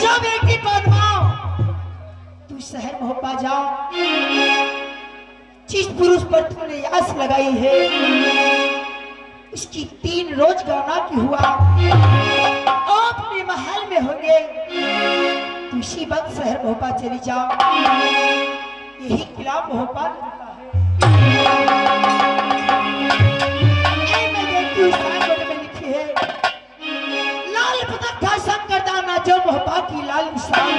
जो बेटी पद्मा तू शहर मोहब्बा जाओ, जिस पुरुष पर तुमने आस लगाई है उसकी 3 रोज गाना की हुआ अपने महल में होंगे, तू इसी वक्त शहर मोहब्बा चली जाओ। यही किला मोहब्बा मैं देखती हूँ में लिखी है, लाल पतंग का शंकर दाना जो मोहब्बा की लाल निशान,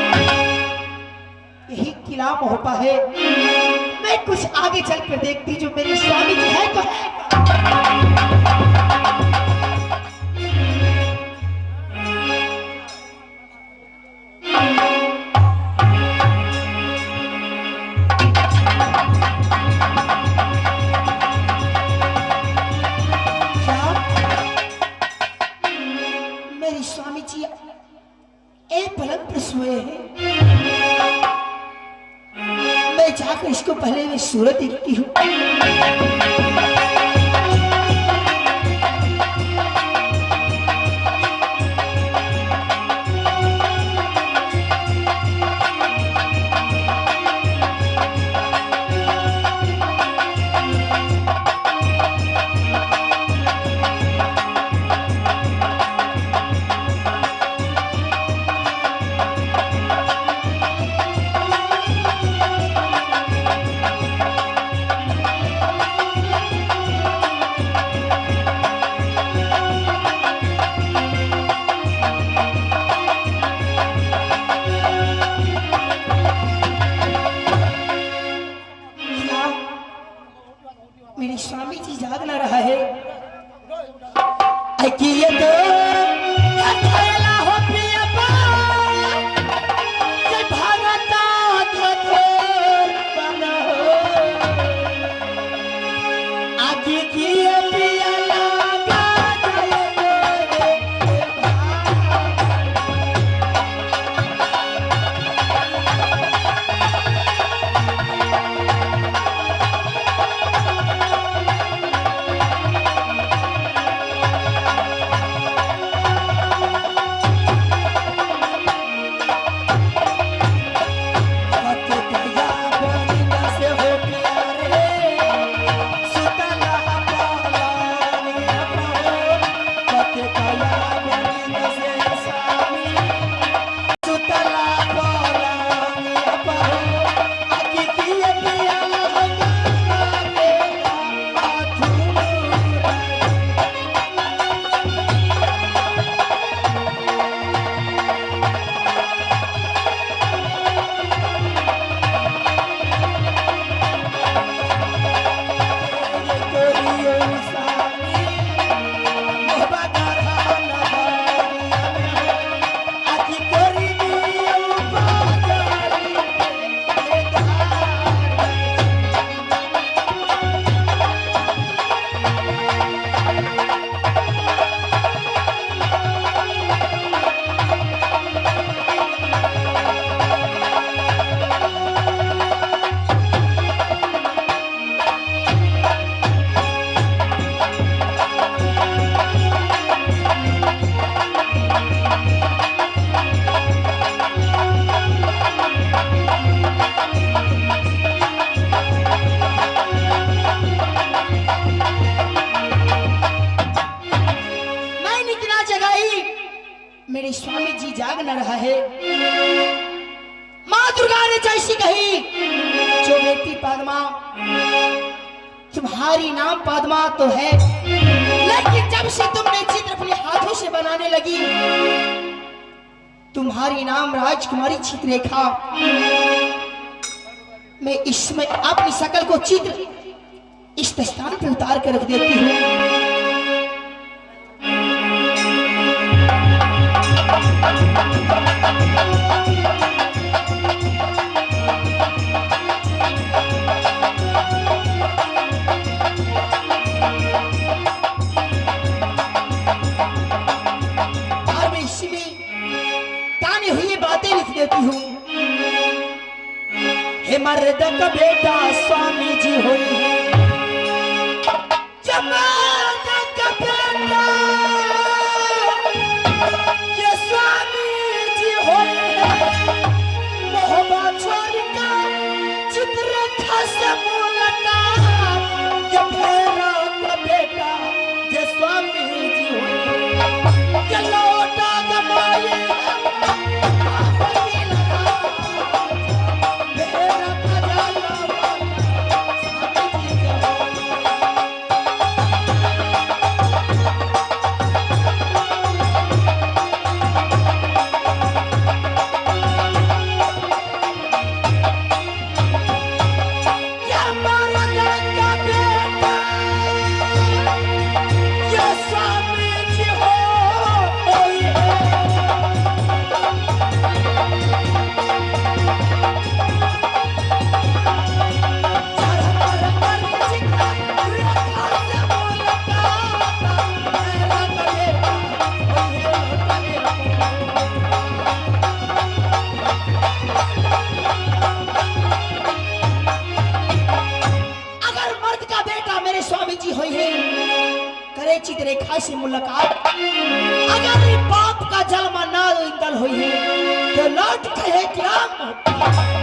यही किला मोहब्बा है। मैं कुछ आगे चल कर देखती जो मेरे स्वामी जी है तो है। मेरे स्वामी जी एक पलंग पर सोए हैं, मैं जाकर इसको पहले में सूरत देखती हूँ। मेरे स्वामी जी जाग ना रहा है कि ये तो अकेला हो पिया बा, ये भारता धोर बना हो, आगे की ये पिया लगा जाए मेरे स्वामी जी जाग न रहा है। माँ दुर्गा ने जैसी कही, जो बेटी पद्मा तुम्हारी नाम पद्मा तो है, लेकिन जब से तुमने चित्र अपने हाथों से बनाने लगी, तुम्हारी नाम राजकुमारी चित्ररेखा। मैं इसमें अपनी शकल को चित्र इस दस्तान पर उतार कर रख देती हूँ। देती हूँ, हे मर्द का बेटा स्वामी जी होई है, जमात का बेटा ये स्वामी जी मुलाकात ये फेरा का बेटा ये स्वामी जी हुए ये लौटा गमाए रेखा से मुलाकात अगर बाप का जन्म ना इंदल हुई है तो लौट कहे क्या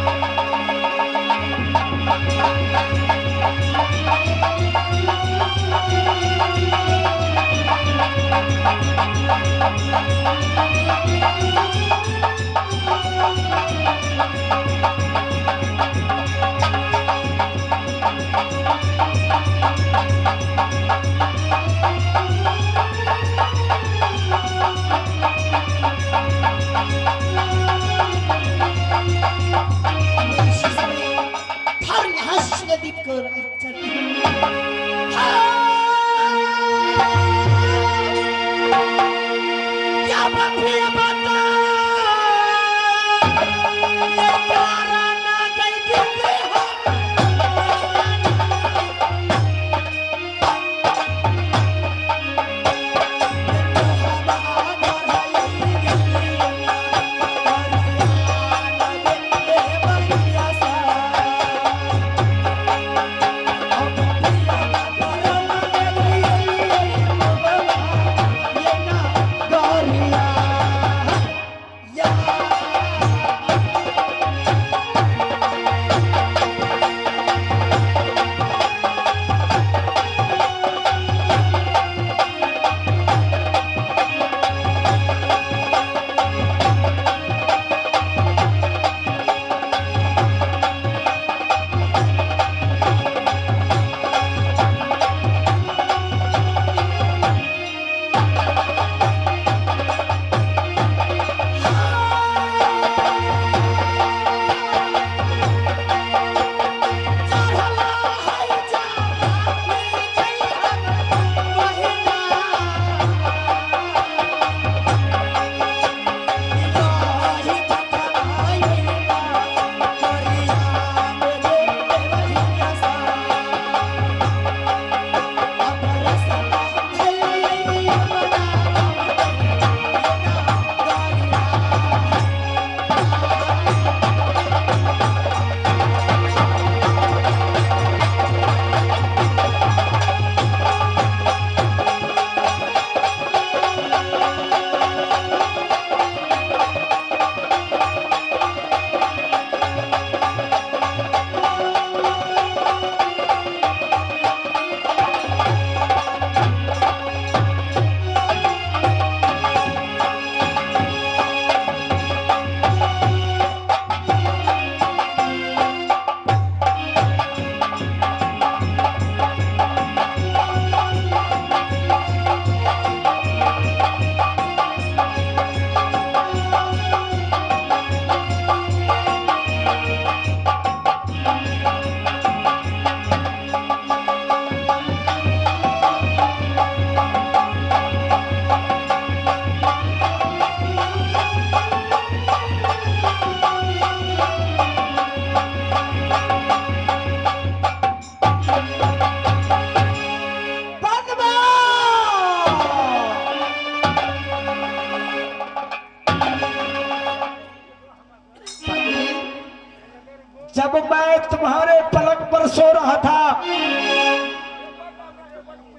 जब मैं तुम्हारे पलक पर सो रहा था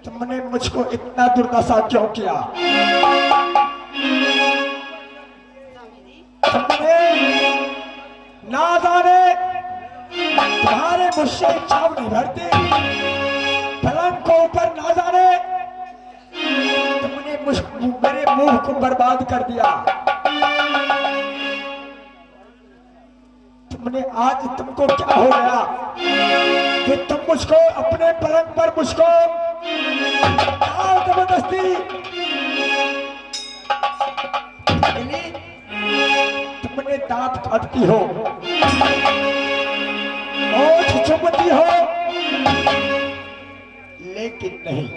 तुमने मुझको इतना दुर्दशा क्यों किया? तुमने ना जाने तुम्हारे मुझसे इच्छा नहीं भरती, पलंग को ऊपर ना जाने तुमने मेरे मुंह को बर्बाद कर दिया। तुमने आज तुमको क्या हो गया कि तुम मुझको अपने पलंग पर मुझको जबरदस्ती तुमने दांत काटती हो, ओठ चुभती हो, लेकिन नहीं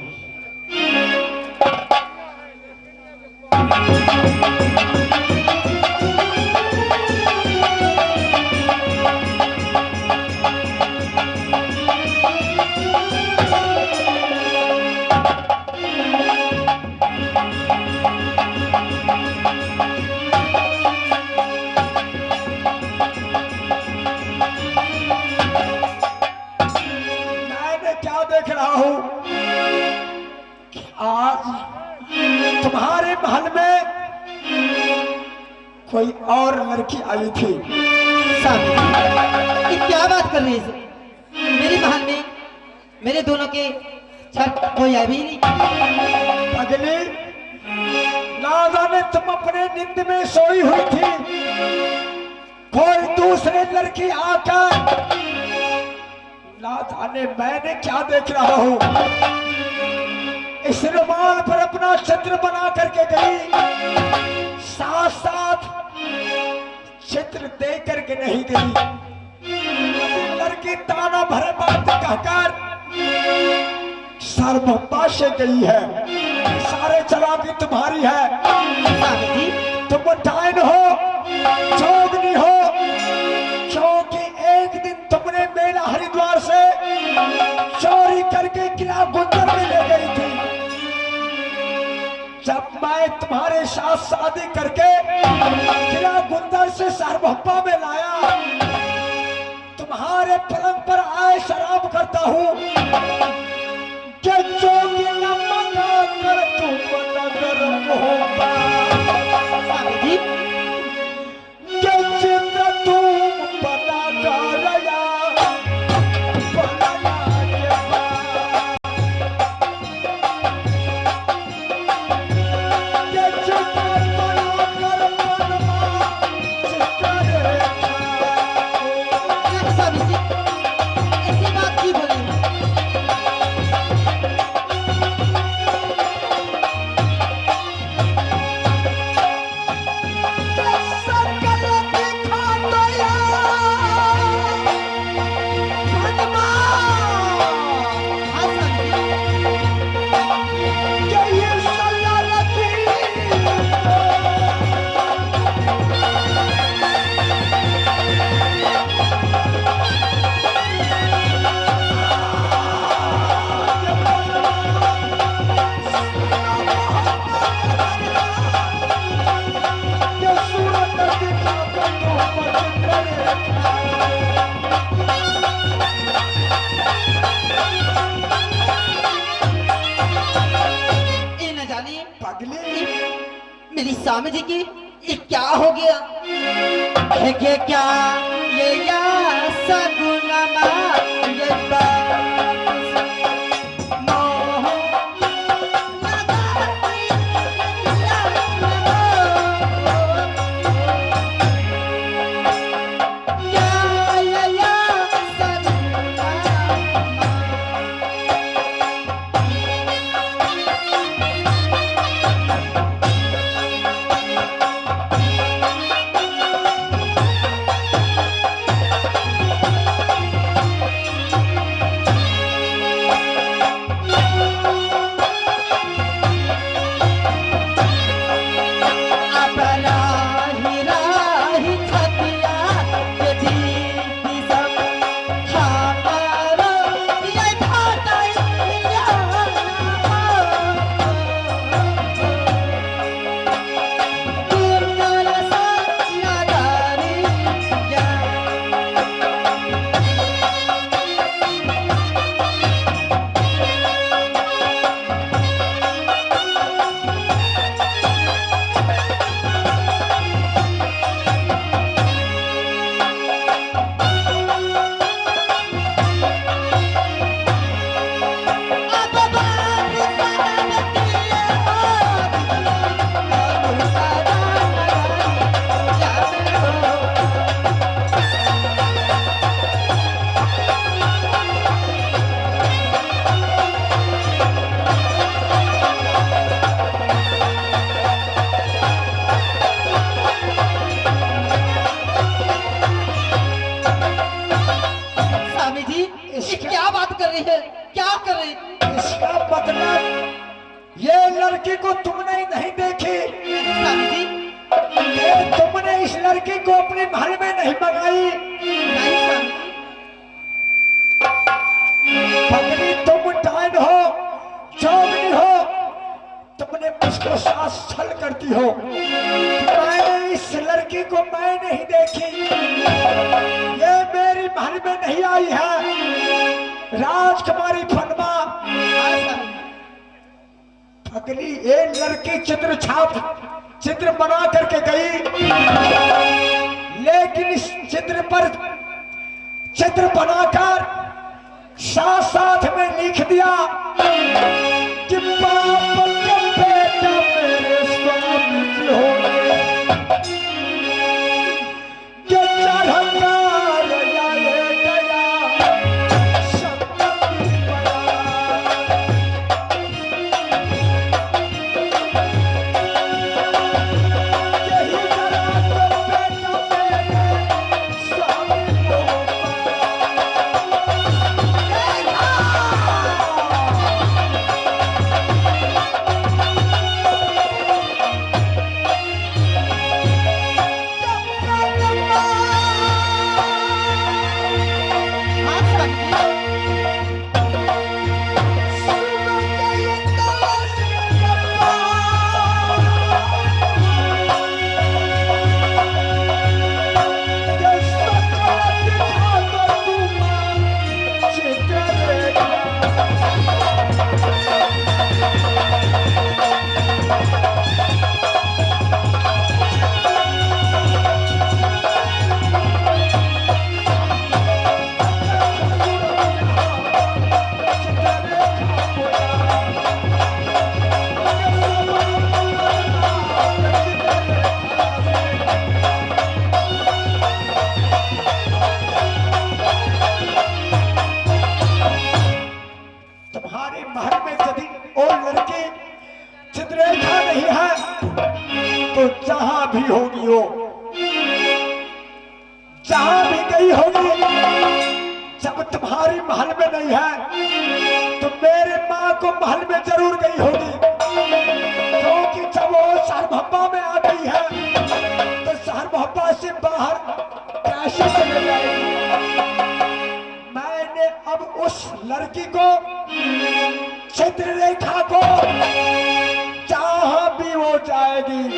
तुम्हारे महल में कोई और लड़की आई थी। ये क्या बात कर रहे हैं? मेरे महल में मेरे दोनों के छत कोई अभी नहीं। अगली ना जाने तुम अपने नींद में सोई हुई थी, कोई दूसरे लड़की आकर ना जाने मैंने क्या देख रहा हूं, इस रुमाल पर अपना चित्र बना करके गई, साथ साथ चित्र दे करके नहीं गई। लड़की ताना भरे बात कहकर सार्वभौमा से गई है। सारे चालाकी तुम्हारी है। तुम डायन हो, जोगनी हो, क्योंकि एक दिन तुमने मेरा हरिद्वार से चोरी करके किला गुंजर में ले गई थी। जब मैं तुम्हारे साथ शादी करके किला गुंजर से सार्वभौमा में लाया, तुम्हारे पलंग पर आए शराब करता हूँ कि जोगी न मना कर तुम नगर होगा, कि चित्र तुम बना कर मेरी स्वामी जी की ये क्या हो गया? ये क्या ये या सगुनमा ये रही है, क्या करे? इसका मतलब ये लड़की को तुमने नहीं देखी, स्वामी जी ये तुमने इस लड़की को अपने महल में नहीं मंगाई। नहीं स्वामी जी। पगली तुम डायन हो, जोगनी हो, तुमने मुझको सास छल करती हो। मैंने इस लड़की को मैं नहीं देखी, ये मेरी महल में नहीं आई है। राजकुमारी फनमा पगली ये लड़की चित्र बना करके गई, लेकिन इस चित्र पर चित्र बनाकर साथ साथ में लिख दिया कि बाप का बेटा मेरे स्वामी जी होंगे, कि चढ़ंगा रया ये गया संपत्ति बड़ा। यही जरा तो बेटा मेरे स्वामी को तुम्हारे महल में यदि और लड़के चित्ररेखा नहीं है तो जहां भी होगी हो, जहां भी गई होगी, जब तुम्हारी महल में नहीं है तो मेरे माँ को महल में जरूर गई होगी, क्योंकि जब वो सारभब्बा में आ गई है तो सारभब्बा से बाहर कैसे चले जाएगी। मैंने अब उस लड़की को चित्ररेखा को जहां भी वो जाएगी